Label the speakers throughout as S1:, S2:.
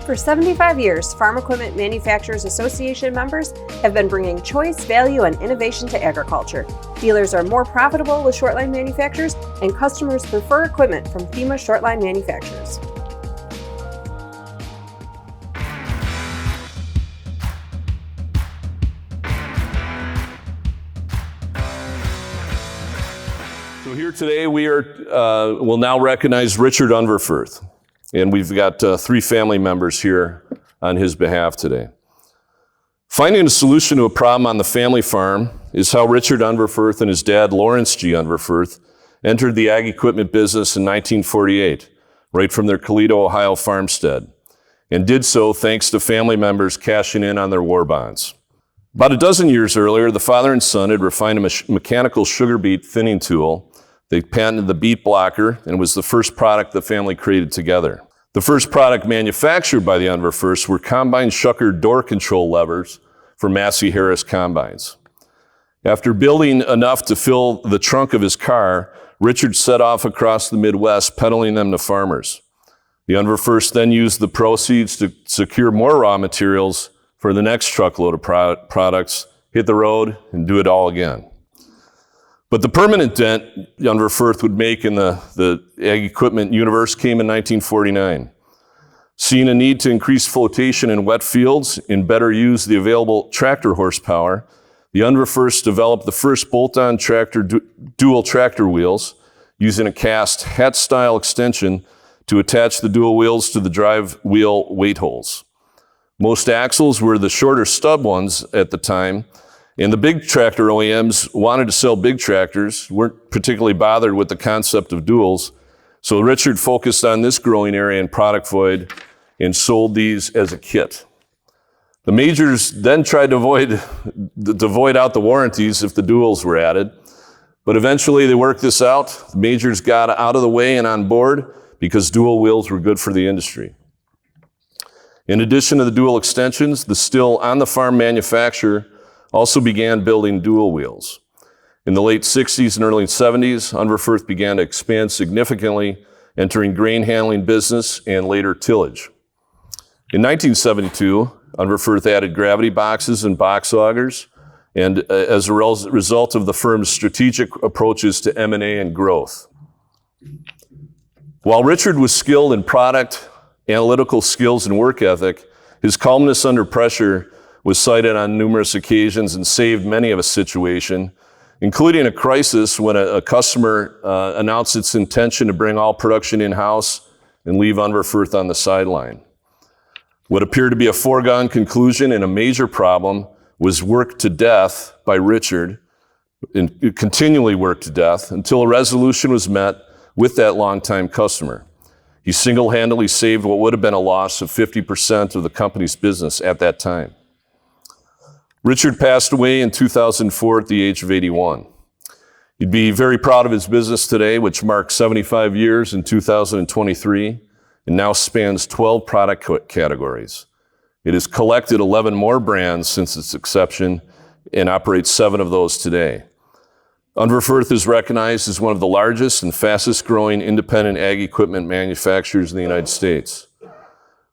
S1: For 75 years, Farm Equipment Manufacturers Association members have been bringing choice, value, and innovation to agriculture. Dealers are more profitable with Shortline manufacturers, and customers prefer equipment from FEMA Shortline manufacturers.
S2: So here today we'll now recognize Richard Unverferth. And we've got 3 family members here on his behalf today. Finding a solution to a problem on the family farm is how Richard Unverferth and his dad, Lawrence G. Unverferth, entered the ag equipment business in 1948, right from their Toledo, Ohio farmstead, and did so thanks to family members cashing in on their war bonds. About a dozen years earlier, the father and son had refined a mechanical sugar beet thinning tool. They patented the beet blocker, and it was the first product the family created together. The first product manufactured by the Unverferths were combine shucker door control levers for Massey Harris combines. After building enough to fill the trunk of his car, Richard set off across the Midwest, peddling them to farmers. The Unverferths then used the proceeds to secure more raw materials for the next truckload of products, hit the road, and do it all again. But the permanent dent Unverferth would make in the ag equipment universe came in 1949. Seeing a need to increase flotation in wet fields and better use the available tractor horsepower, the Unverferths developed the first bolt-on tractor dual tractor wheels using a cast hat-style extension to attach the dual wheels to the drive wheel weight holes. Most axles were the shorter stub ones at the time, and the big tractor OEMs wanted to sell big tractors, weren't particularly bothered with the concept of duals, so Richard focused on this growing area in product void and sold these as a kit. The majors then tried to void out the warranties if the duals were added, but eventually they worked this out. The majors got out of the way and on board because dual wheels were good for the industry. In addition to the dual extensions, the still on-the-farm manufacturer also began building dual wheels. In the late 60s and early 70s, Unverferth began to expand significantly, entering grain handling business and later tillage. In 1972, Unverferth added gravity boxes and box augers, and as a result of the firm's strategic approaches to M&A and growth. While Richard was skilled in product, analytical skills, and work ethic, his calmness under pressure was cited on numerous occasions and saved many of a situation, including a crisis when a customer announced its intention to bring all production in-house and leave Unverferth on the sideline. What appeared to be a foregone conclusion and a major problem was worked to death by Richard, and continually worked to death until a resolution was met with that longtime customer. He single-handedly saved what would have been a loss of 50% of the company's business at that time. Richard passed away in 2004 at the age of 81. He'd be very proud of his business today, which marks 75 years in 2023 and now spans 12 product categories. It has collected 11 more brands since its inception and operates 7 of those today. Unverferth is recognized as one of the largest and fastest growing independent ag equipment manufacturers in the United States.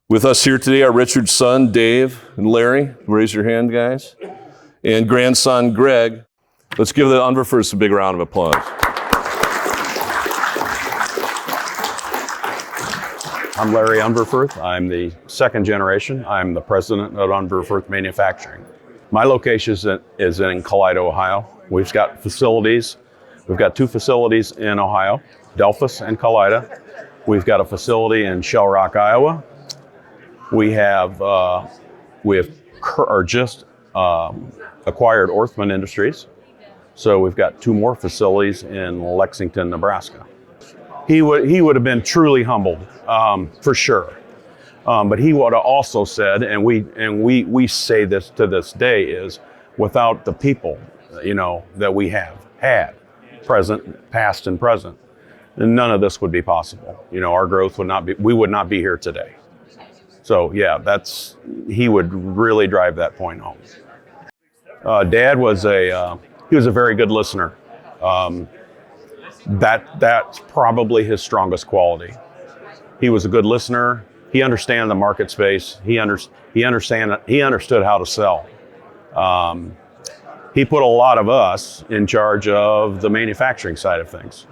S2: With us here today are Richard's son, Dave, and Larry. Raise your hand, guys. And grandson, Greg. Let's give the Unverferths a big round of applause.
S3: I'm Larry Unverferth. I'm the second generation. I'm the president of Unverferth Manufacturing. My location is in Toledo, Ohio. We've got facilities. We've got 2 facilities in Ohio, Delphus and Colida. We've got a facility in Shell Rock, Iowa. We have just acquired Orthman Industries. So we've got 2 more facilities in Lexington, Nebraska. He would have been truly humbled, for sure. But he would have also said, and we say this to this day, is without the people, that we have had, present, past, and present, then none of this would be possible. Our growth we would not be here today. So yeah, he would really drive that point home. Dad was he was a very good listener. That's probably his strongest quality. He was a good listener. he understand the market space. He understood how to sell. He put a lot of us in charge of the manufacturing side of things,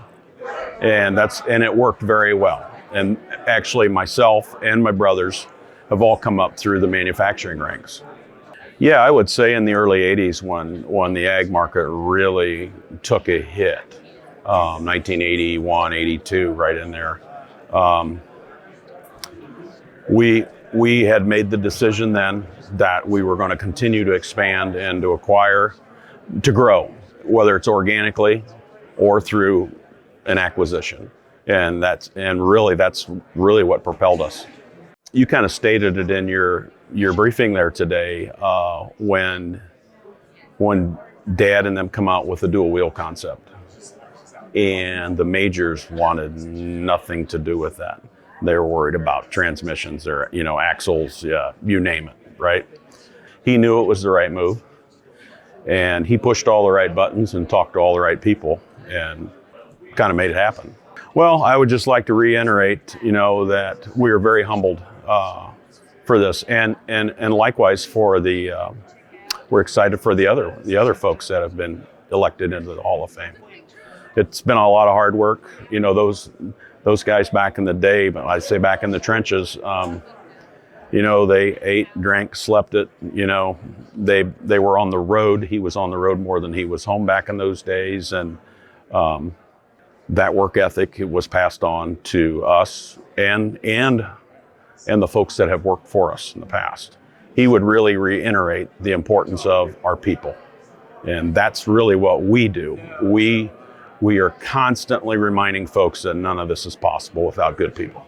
S3: and it worked very well. And actually, myself and my brothers have all come up through the manufacturing ranks. Yeah, I would say in the early 80s when the ag market really took a hit, 1981, 82, right in there. We had made the decision then that we were going to continue to expand and to acquire, to grow, whether it's organically or through an acquisition. And that's really what propelled us. You kind of stated it in your briefing there today, when Dad and them come out with the dual wheel concept, and the majors wanted nothing to do with that. They were worried about transmissions or axles, you name it, right? He knew it was the right move, and he pushed all the right buttons and talked to all the right people and kind of made it happen. Well, I would just like to reiterate, that we are very humbled for this, and likewise for we're excited for the other folks that have been elected into the Hall of Fame. It's been a lot of hard work. Those guys back in the day, but I'd say back in the trenches, they ate, drank, slept it. They were on the road. He was on the road more than he was home back in those days, and that work ethic was passed on to us and the folks that have worked for us in the past. He would really reiterate the importance of our people, and that's really what we do. We are constantly reminding folks that none of this is possible without good people.